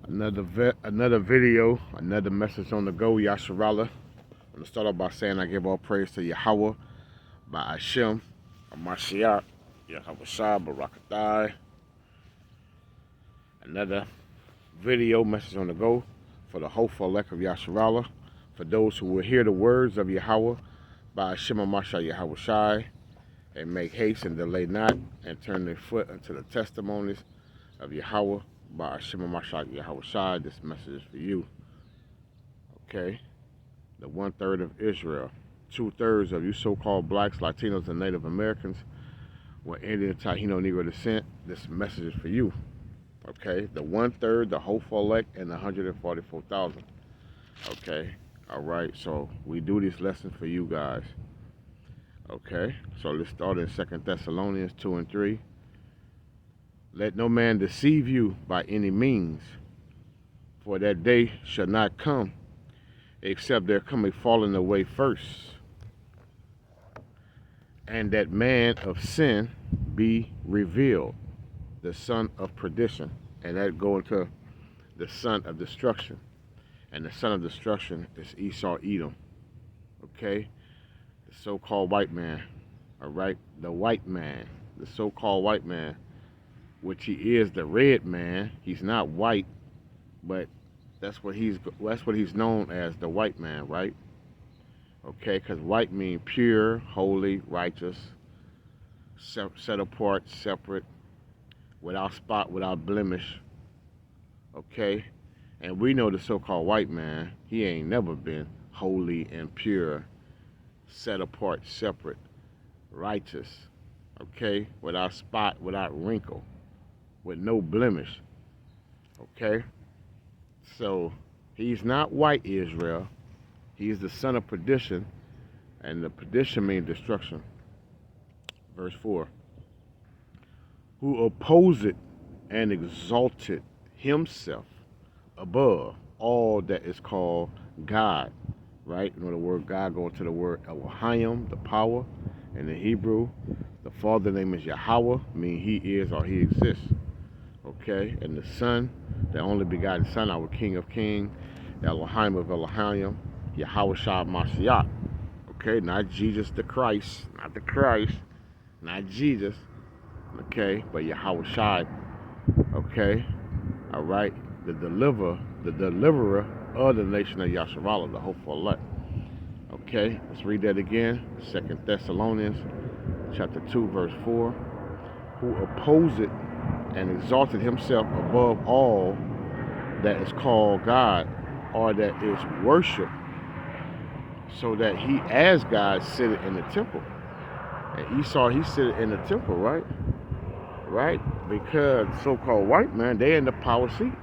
Another video, another message on the go, Yasharala. I'm going to start off by saying I give all praise to Yahweh, by Hashem, Amashiach, Yahweh Shah, Barakatai. Another video, message on the go, for the hopeful elect of Yasharala, for those who will hear the words of Yahweh, by Hashem, Amashiach, Yahweh Shai, and make haste and delay not, and turn their foot unto the testimonies of Yahweh, by Hashem Mashiach Yahweh Shai. This message is for you. Okay? The 1/3 of Israel, 2/3 of you so-called blacks, Latinos, and Native Americans with Indian, Taino, Negro descent. This message is for you. Okay? The 1/3, the hopeful elect, and the 144,000. Okay? All right. So we do this lesson for you guys. Okay? So let's start in 2 Thessalonians 2 and 3. Let no man deceive you by any means, for that day shall not come, except there come a falling away first, and that man of sin be revealed, the son of perdition. And that go into the son of destruction. And the son of destruction is Esau, Edom. Okay? The so-called white man. All right? The white man. The so-called white man, which he is the red man. He's not white, but that's what he's known as, the white man, right? Okay, because white means pure, holy, righteous, set apart, separate, without spot, without blemish. Okay, and we know the so-called white man, he ain't never been holy and pure, set apart, separate, righteous. Okay, without spot, without wrinkle, with no blemish. Okay? So he's not white Israel. He's the son of perdition, and the perdition means destruction. Verse 4. Who opposed and exalted himself above all that is called God. Right? You know the word God going to the word Elohim, the power. In the Hebrew, the Father name is Yahweh, meaning he is or he exists. Okay, and the Son, the only begotten Son, our King of Kings, Elohim of Elohim, Yahweh Shah Mashiach. Okay, not Jesus the Christ, not Jesus. Okay, but Yahweh Shah. Okay, all right, the deliverer of the nation of Yasharala, the hopeful elect. Okay, let's read that again. 2 Thessalonians chapter 2, verse 4. Who opposed and exalted himself above all that is called God, or that is worship, so that he as God sitteth in the temple. And Esau, he sitteth in the temple, right? Right? Because so-called white man, they in the power seat.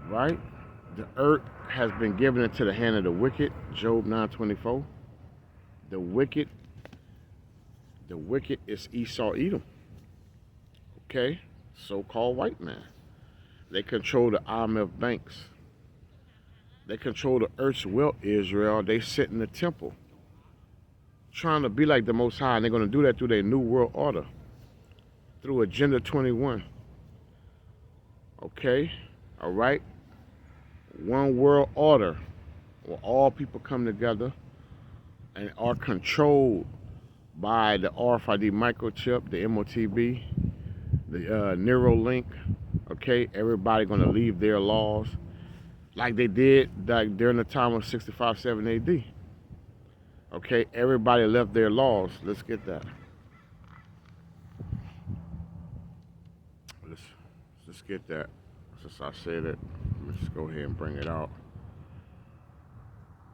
Right? The earth has been given into the hand of the wicked, Job 9:24. The wicked is Esau, Edom. Okay, so-called white man. They control the IMF banks. They control the earth's wealth, Israel. They sit in the temple, trying to be like the Most High, and they're going to do that through their New World Order, through Agenda 21. Okay, all right. One world order, where all people come together and are controlled by the RFID microchip, the MOTB, the Neuralink. Okay, everybody gonna leave their laws like they did during the time of 65-7 AD. Okay, everybody left their laws. Let's get that. Let's get that. Since I said it, let's go ahead and bring it out.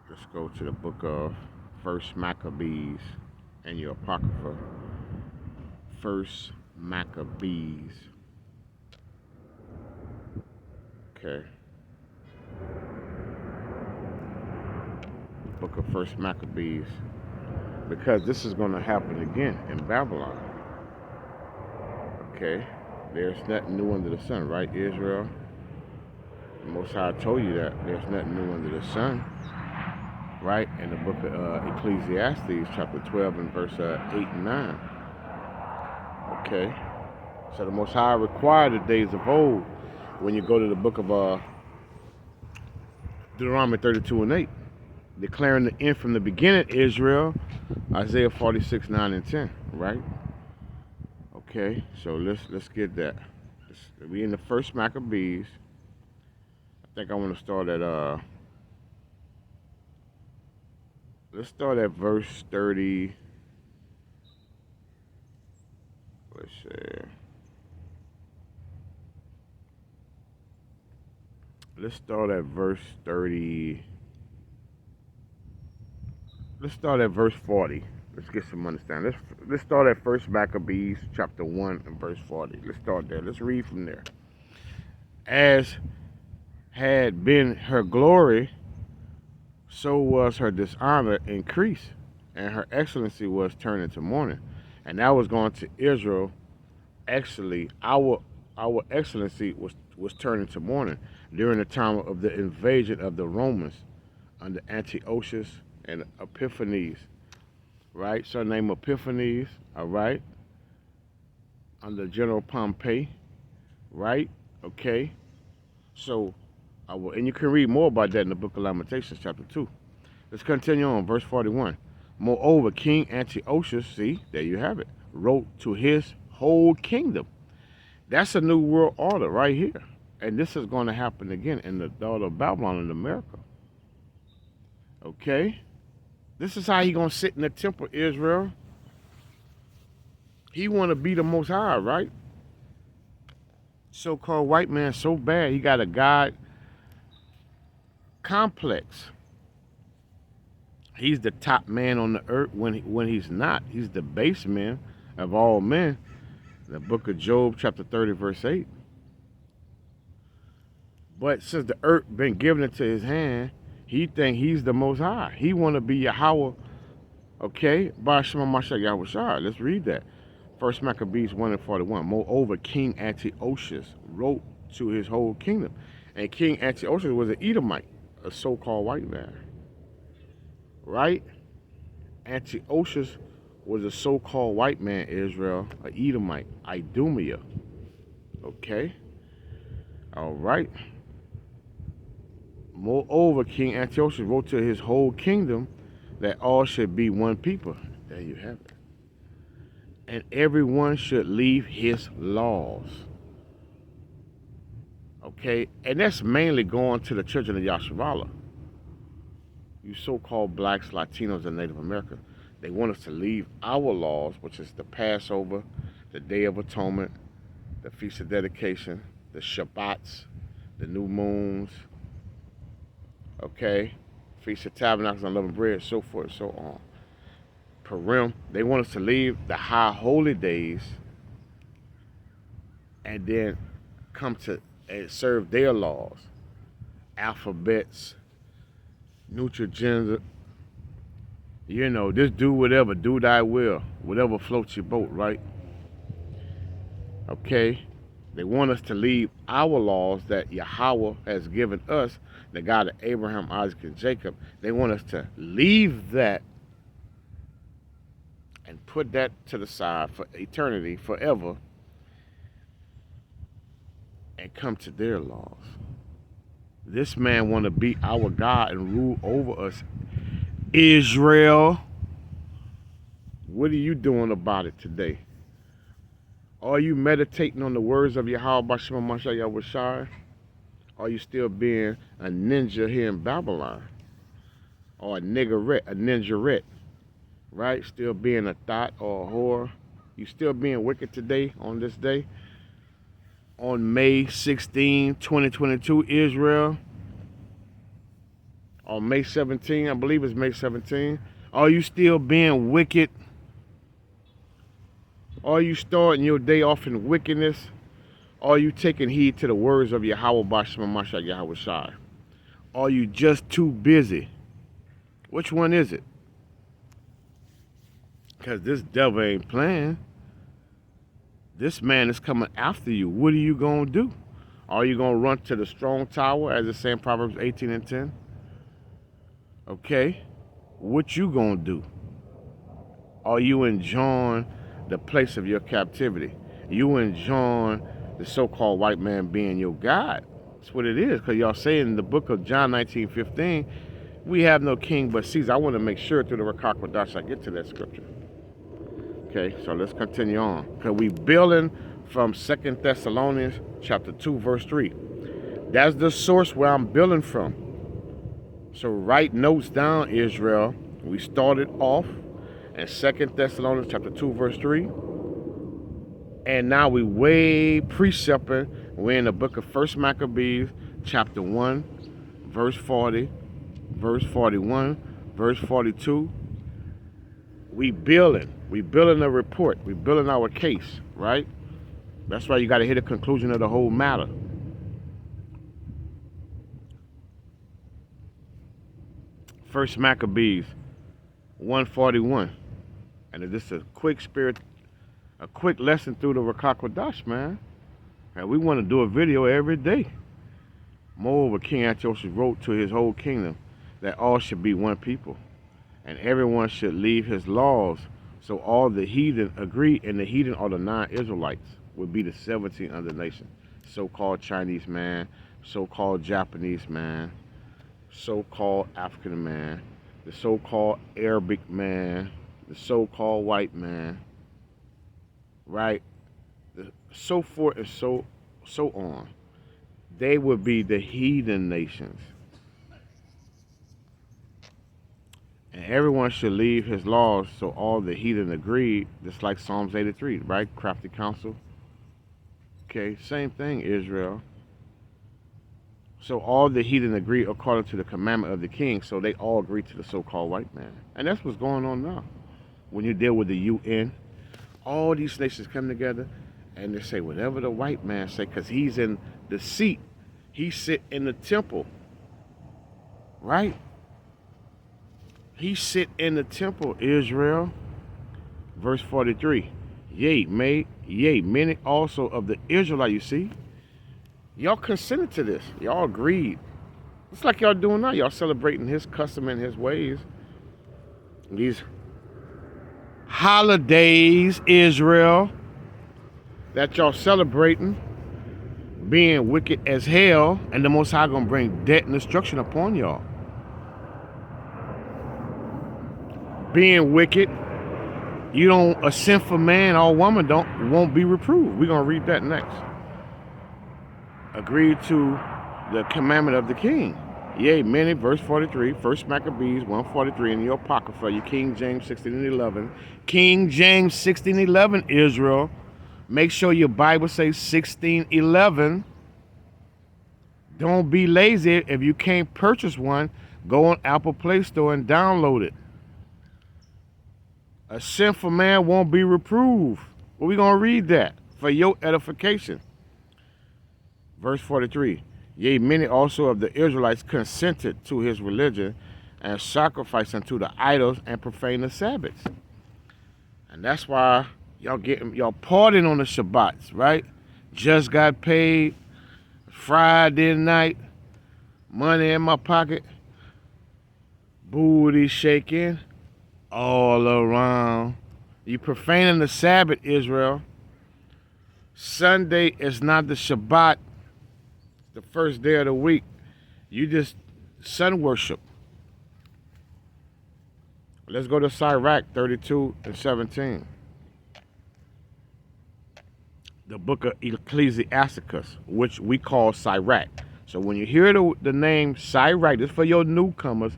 Let's go to the book of First Maccabees and your Apocrypha. First Maccabees. Okay. Book of First Maccabees. Because this is going to happen again in Babylon. Okay. There's nothing new under the sun, right, Israel? The Most High told you that there's nothing new under the sun. Right? In the book of Ecclesiastes, chapter 12 and verse 8 and 9. Okay. So the Most High required the days of old when you go to the book of Deuteronomy 32 and 8, declaring the end from the beginning, Israel, Isaiah 46, 9 and 10, right? Okay, so let's get that. We in the first Maccabees. I think I want to start at let's start at verse 30. Let's see. Let's start at verse 30. Let's start at verse 40. Let's get some understanding. Let's start at First Maccabees chapter 1 and verse 40. Let's start there. Let's read from there. As had been her glory, so was her dishonor increased, and her excellency was turned into mourning. And that was going to Israel. Actually, our excellency was turned into mourning during the time of the invasion of the Romans under Antiochus and Epiphanes, right? So named Epiphanes, all right, under General Pompey, right? Okay. So, and you can read more about that in the book of Lamentations, chapter 2. Let's continue on, verse 41. Moreover, King Antiochus, see, there you have it, wrote to his whole kingdom. That's a new world order right here. And this is going to happen again in the daughter of Babylon in America. Okay? This is how he going to sit in the temple, Israel. He want to be the Most High, right? So-called white man so bad, he got a God complex. He's the top man on the earth when he's not. He's the base man of all men. The book of Job, chapter 30, verse 8. But since the earth been given into his hand, he think he's the Most High. He want to be Yahweh, okay? Ba'ashema Mashiach Yahweh Shai. Let's read that. First Maccabees 1 and 41. Moreover, King Antiochus wrote to his whole kingdom. And King Antiochus was an Edomite, a so-called white man. Right? Antiochus was a so-called white man, Israel, an Edomite, Idumea. Okay? All right. Moreover, King Antiochus wrote to his whole kingdom that all should be one people. There you have it. And everyone should leave his laws. Okay? And that's mainly going to the children of Yashavala. You so-called blacks, Latinos, and Native Americans. They want us to leave our laws, which is the Passover, the Day of Atonement, the Feast of Dedication, the Shabbats, the new moons, okay, Feast of Tabernacles, Unleavened Bread, so forth and so on. Purim, they want us to leave the high holy days and then come to and serve their laws, alphabets, Nutrigender, you know, just do whatever, do thy will, whatever floats your boat, right? Okay? They want us to leave our laws that Yahweh has given us, the God of Abraham, Isaac, and Jacob. They want us to leave that and put that to the side for eternity, forever, and come to their laws. This man want to be our God and rule over us. Israel, what are you doing about it today? Are you meditating on the words of Yahweh B'Shem Mashiach Yahweh Shai? Are you still being a ninja here in Babylon? Or a ninjarette, right? Still being a thought or a whore? You still being wicked today, on this day? On May 16, 2022, Israel? On May 17, I believe it's May 17. Are you still being wicked? Are you starting your day off in wickedness? Are you taking heed to the words of Yahweh B'Shem Mashiach Yahweh Shai? Are you just too busy? Which one is it? Because this devil ain't playing. This man is coming after you. What are you going to do? Are you going to run to the strong tower, as it says in Proverbs 18 and 10? Okay. What you going to do? Are you enjoying the place of your captivity? You enjoying the so-called white man being your God. That's what it is, because y'all say in the book of John 19:15, we have no king but Caesar. I want to make sure through the Sirach I get to that scripture. Okay, so let's continue on. Because we building from 2 Thessalonians chapter 2, verse 3. That's the source where I'm building from. So write notes down, Israel. We started off in 2 Thessalonians chapter 2, verse 3. And now we way precepting. We're in the book of 1 Maccabees, chapter 1, verse 40, verse 41, verse 42. We building a report. We building our case, right? That's why you got to hit a conclusion of the whole matter. First Maccabees 141. And this is a quick lesson through the Sirach, man. And we want to do a video every day. Moreover, King Antiochus wrote to his whole kingdom that all should be one people, and everyone should leave his laws. So all the heathen agree, and the heathen are the non-Israelites, would be the 17 other nations. So-called Chinese man, so-called Japanese man, so-called African man, the so-called Arabic man, the so-called white man, right? So forth and so on. They would be the heathen nations. And everyone should leave his laws, so all the heathen agreed, just like Psalms 83, right? Crafty counsel. Okay, same thing, Israel. So all the heathen agree according to the commandment of the king, so they all agree to the so-called white man. And that's what's going on now. When you deal with the UN, all these nations come together and they say whatever the white man say, because he's in the seat. He sit in the temple, right? He sit in the temple, Israel. Verse 43. Yea, many also of the Israelites, you see, y'all consented to this. Y'all agreed. It's like y'all doing now. Y'all celebrating his custom and his ways. These holidays, Israel, that y'all celebrating, being wicked as hell, and the Most High gonna bring death and destruction upon y'all. Being wicked, you don't, a sinful man or woman won't be reproved. We're gonna read that next. Agreed to the commandment of the king. Yea, many, verse 43, 1 Maccabees 143 in your Apocrypha, your King James 1611. King James 1611, Israel. Make sure your Bible says 1611. Don't be lazy. If you can't purchase one, go on Apple Play Store and download it. A sinful man won't be reproved. Well, we're going to read that for your edification. Verse 43. Yea, many also of the Israelites consented to his religion and sacrificed unto the idols and profaned the Sabbaths. And that's why y'all partying on the Shabbats, right? Just got paid Friday night, money in my pocket, booty shaking all around. You profaning the Sabbath, Israel. Sunday is not the Shabbat, the first day of the week. You just sun worship. Let's go to Sirach 32 and 17. The book of Ecclesiastes, which we call Sirach. So when you hear the name Sirach, this is for your newcomers,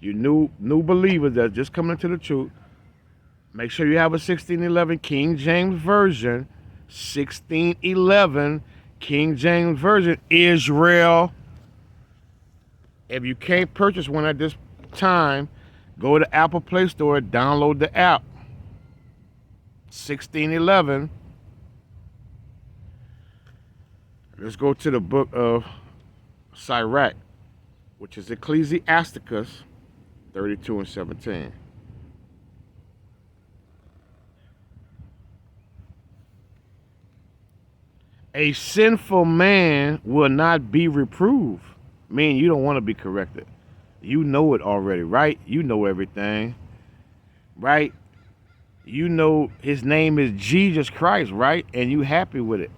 you new believers that's just coming into the truth. Make sure you have a 1611 King James Version. 1611 King James Version, Israel. If you can't purchase one at this time, go to Apple Play Store, download the app. 1611. Let's go to the book of Sirach, which is Ecclesiastes 32 and 17. A sinful man will not be reproved. Meaning you don't want to be corrected. You know it already, right? You know everything, right? You know his name is Jesus Christ, right? And you happy with it.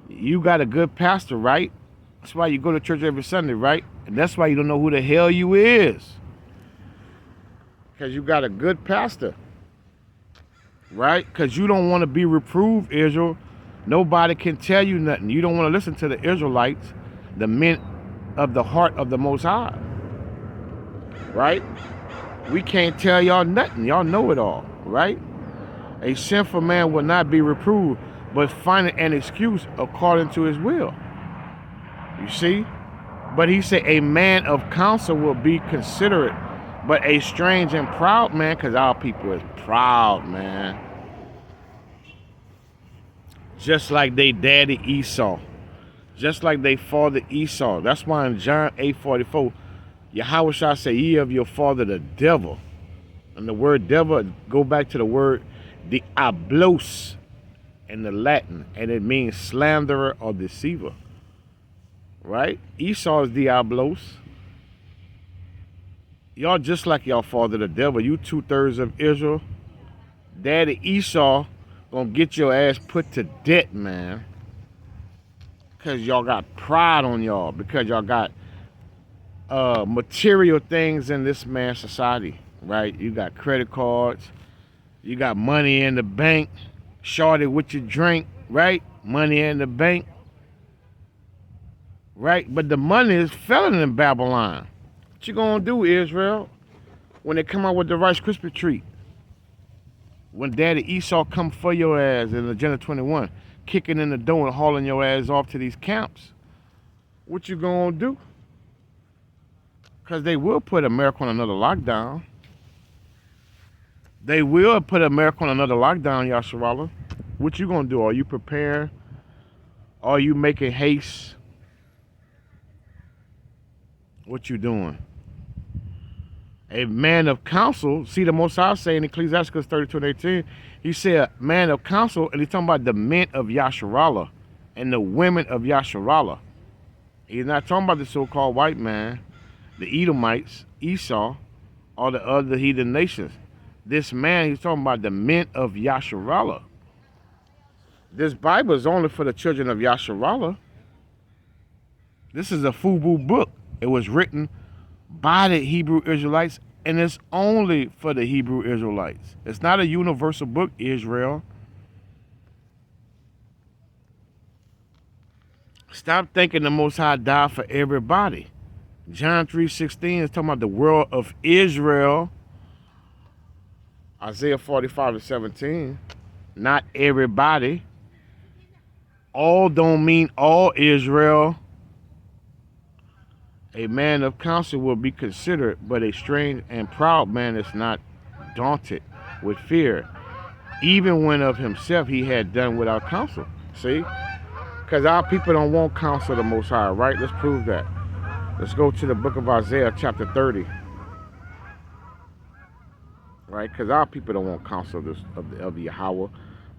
You got a good pastor, right? That's why you go to church every Sunday, right? And that's why you don't know who the hell you is. Because you got a good pastor, right? Because you don't want to be reproved, Israel. Nobody can tell you nothing. You don't want to listen to the Israelites, the men of the heart of the Most High, right? We can't tell y'all nothing. Y'all know it all, right? A sinful man will not be reproved, but finding an excuse according to his will. You see? But he said a man of counsel will be considerate, but a strange and proud man, because our people is proud, man. Just like they daddy Esau. Just like they father Esau. That's why in John 8:44, Yahweh shall say, ye of your father the devil. And the word devil go back to the word diablos in the Latin, and it means slanderer or deceiver. Right? Esau is diablos. Y'all just like y'all father the devil. You 2/3 of Israel. Daddy Esau gonna get your ass put to death, man. Because y'all got pride on y'all. Because y'all got material things in this man's society, right? You got credit cards. You got money in the bank. Shorty with your drink, right? Money in the bank. Right? But the money is failing in Babylon. What you gonna do, Israel, when they come out with the Rice Krispie treat? When Daddy Esau come for your ass in Agenda 21, kicking in the door and hauling your ass off to these camps, what you gonna do? Because they will put America on another lockdown. They will put America on another lockdown, Yasharallah. What you gonna do? Are you prepared? Are you making haste? What you doing? A man of counsel, see the Most High say in Ecclesiastes 32:18, he said, man of counsel, and he's talking about the men of Yasharallah and the women of Yasharallah. He's not talking about the so-called white man, the Edomites, Esau, or the other heathen nations. This man, he's talking about the men of Yasharallah. This Bible is only for the children of Yasharallah. This is a FUBU book. It was written by the Hebrew Israelites, and it's only for the Hebrew Israelites. It's not a universal book, Israel. Stop thinking the Most High died for everybody. John 3:16 is talking about the world of Israel. Isaiah 45:17, not everybody. All don't mean all Israel. A man of counsel will be considered, but a strange and proud man is not daunted with fear, even when of himself he had done without counsel. See? Because our people don't want counsel of the Most High, right? Let's prove that. Let's go to the book of Isaiah, chapter 30. Right? Because our people don't want counsel of Yahweh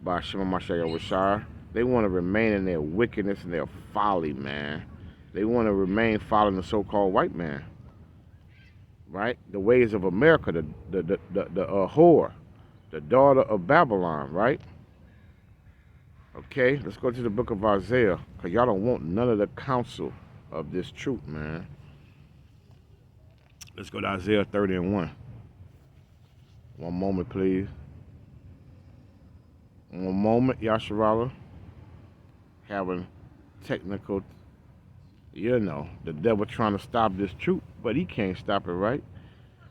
by Shema Mashiach Rashar. They want to remain in their wickedness and their folly, man. They want to remain following the so-called white man, right? The ways of America, the whore, the daughter of Babylon, right? Okay, let's go to the book of Isaiah, because y'all don't want none of the counsel of this truth, man. Let's go to Isaiah 30:1. One moment, please. One moment, Yasharallah. Having technical, the devil trying to stop this truth, but he can't stop it, right?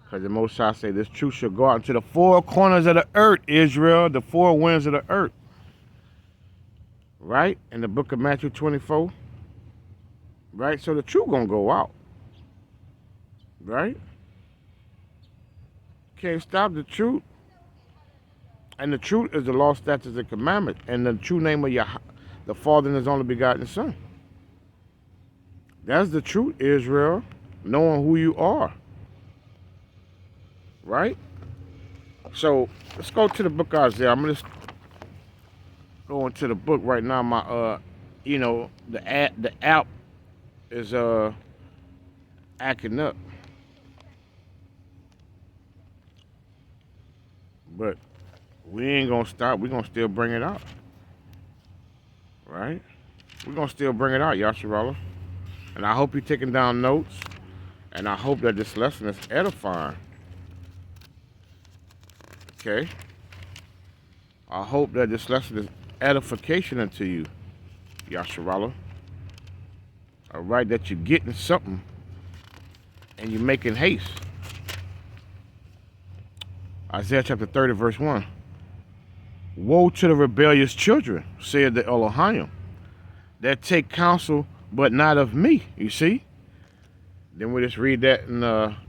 Because the Most High say this truth shall go out into the four corners of the earth, Israel, the four winds of the earth. Right? In the book of Matthew 24. Right? So the truth gonna go out. Right? Can't stop the truth. And the truth is the law, statutes, and commandments. And the true name of the Father and His only begotten Son. That's the truth, Israel. Knowing who you are. Right? So let's go to the book of Isaiah. I'm gonna go into the book right now. My the app is acting up. But we ain't gonna stop. We're gonna still bring it out. Right? we're going to still bring it out, Yasharallah. And I hope you're taking down notes. And I hope that this lesson is edifying. Okay? I hope that this lesson is edification unto you, Yasharallah. All right, that you're getting something and you're making haste. Isaiah chapter 30, verse 1. Woe to the rebellious children, said the Elohim, that take counsel, but not of me. You see? Then we just read that in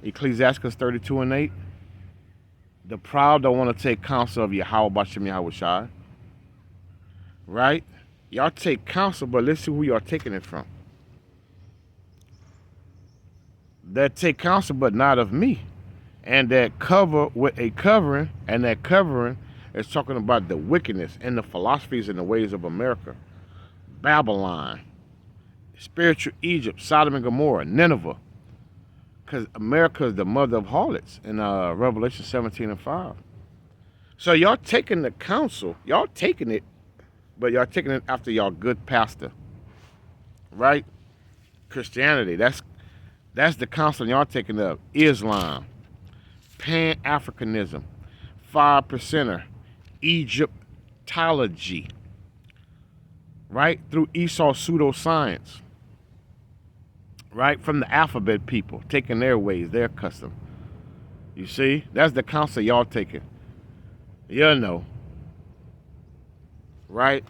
Ecclesiastes 32 and 8. The proud don't want to take counsel of Yahweh Bashem Yahweh Shai. Right? Y'all take counsel, but let's see who y'all taking it from. That take counsel, but not of me. And that cover with a covering, and that covering is talking about the wickedness and the philosophies and the ways of America. Babylon, spiritual Egypt, Sodom and Gomorrah, Nineveh. Because America is the mother of harlots in Revelation 17 and 5. So y'all taking the counsel, y'all taking it, but y'all taking it after y'all good pastor. Right? Christianity, that's the counsel y'all taking of. Islam, Pan-Africanism, 5%er, Egyptology, right? Through Esau pseudoscience, right? From the alphabet people, taking their ways, their custom. You see? That's the counsel y'all taking. You know. Right?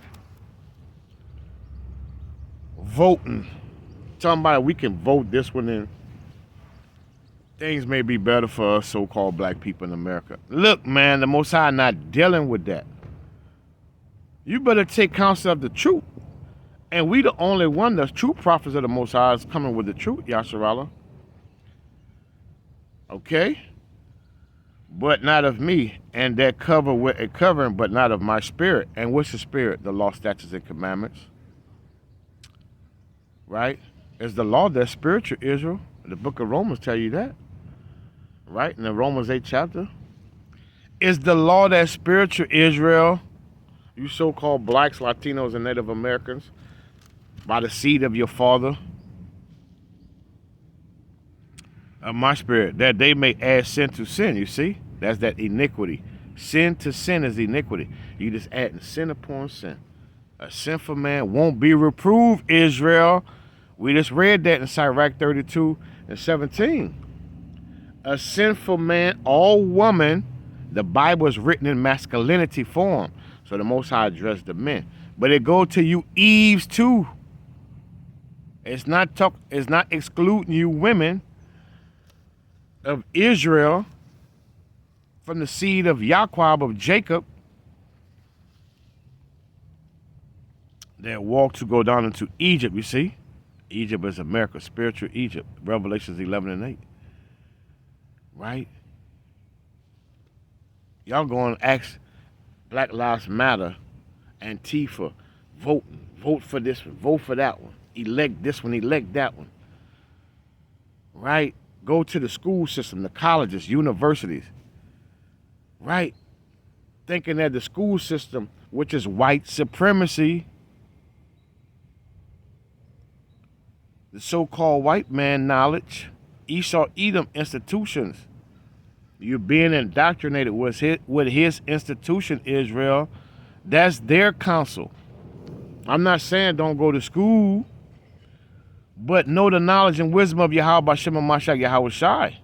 Voting. Talking about we can vote this one in. Things may be better for us so-called black people in America. Look, man, the Most High not dealing with that. You better take counsel of the truth. And we the only one, the true prophets of the Most High is coming with the truth, Yasharallah. Okay? But not of me. And that cover with a covering, but not of my spirit. And what's the spirit? The law, statutes, and commandments. Right? It's the law that's spiritual, Israel. The book of Romans tell you that. Right? In the Romans 8 chapter. Is the law that spiritual, Israel, you so-called blacks, Latinos, and Native Americans, by the seed of your father, of my spirit, that they may add sin to sin, you see? That's that iniquity. Sin to sin is iniquity. You just adding sin upon sin. A sinful man won't be reproved, Israel. We just read that in Sirach 32 and 17. A sinful man or woman, the Bible is written in masculinity form. So the Most High addressed the men. But it goes to you Eves too. It's not excluding you women of Israel from the seed of Jacob, of Jacob, that walked to go down into Egypt, you see? Egypt is America, spiritual Egypt. Revelations 11 and 8. Right? Y'all going to ask Black Lives Matter, Antifa, vote for this one, vote for that one, elect this one, elect that one. Right? Go to the school system, the colleges, universities. Right? Thinking that the school system, which is white supremacy, the so-called white man knowledge, Esau Edom institutions, you're being indoctrinated with his institution, Israel. That's their counsel. I'm not saying don't go to school, but know the knowledge and wisdom of Yahweh Bashem Mashiach Yahweh Shai.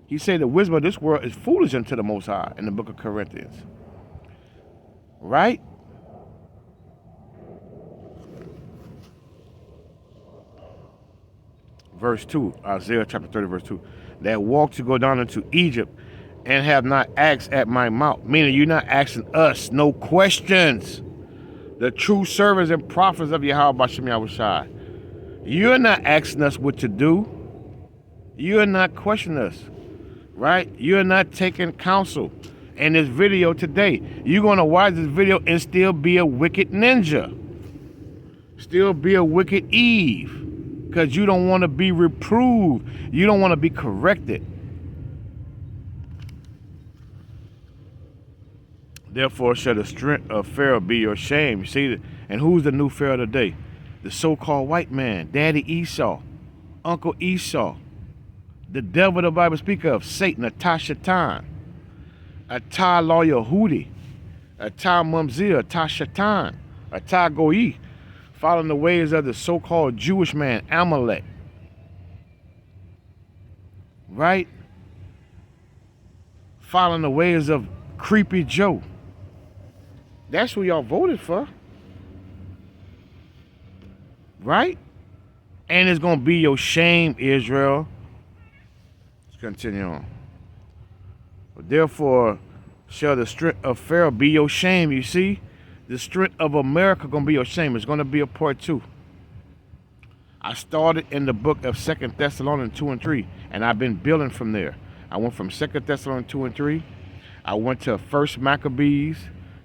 He said the wisdom of this world is foolish unto the Most High in the book of Corinthians. Right? Verse 2, Isaiah chapter 30, verse 2. That walk to go down into Egypt and have not asked at my mouth. Meaning you're not asking us no questions. The true servants and prophets of Yahweh Bashem Yahweh Shai. You're not asking us what to do. You're not questioning us. Right? You're not taking counsel. In this video today, you're going to watch this video and still be a wicked ninja. Still be a wicked Eve. Because you don't want to be reproved. You don't want to be corrected. Therefore shall the strength of Pharaoh be your shame. You see, And who's the new Pharaoh today? The so-called white man, Daddy Esau, Uncle Esau, the devil the Bible speaks of, Satan, Atah Shatan, Atah Lo Yehudi, Atah Mumzir, Atah Shatan, Atah Goi, following the ways of the so-called Jewish man, Amalek. Right? Following the ways of Creepy Joe. That's who y'all voted for. Right? And it's going to be your shame, Israel. Let's continue on. Therefore, shall the strength of Pharaoh be your shame, you see? The strength of America going to be your shame. It's going to be a part 2. I started in the book of 2 Thessalonians 2 and 3, and I've been building from there. I went from 2 Thessalonians 2 and 3. I went to 1 Maccabees,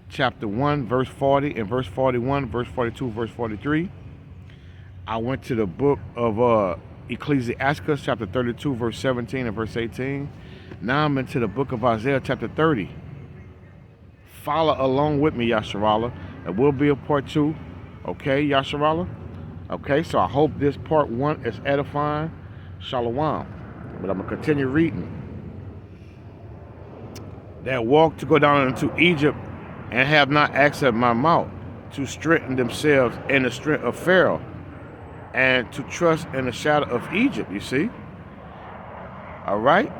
chapter 1, verse 40, and verse 41, verse 42, verse 43. I went to the book of Ecclesiastes, chapter 32, verse 17 and verse 18. Now I'm into the book of Isaiah, chapter 30. Follow along with me, Yasharallah. It will be a part 2. Okay, Yasharallah? Okay, so I hope this part 1 is edifying. Shalom. But I'm going to continue reading. That walk to go down into Egypt and have not access my mouth to strengthen themselves in the strength of Pharaoh and to trust in the shadow of Egypt, you see? All right?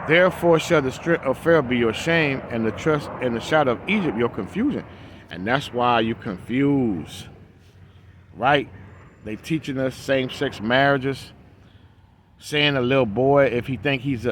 Therefore shall the strength of Pharaoh be your shame, and the trust in the shadow of Egypt your confusion. And that's why you confuse. Right? They teaching us same-sex marriages, saying a little boy, if he think he's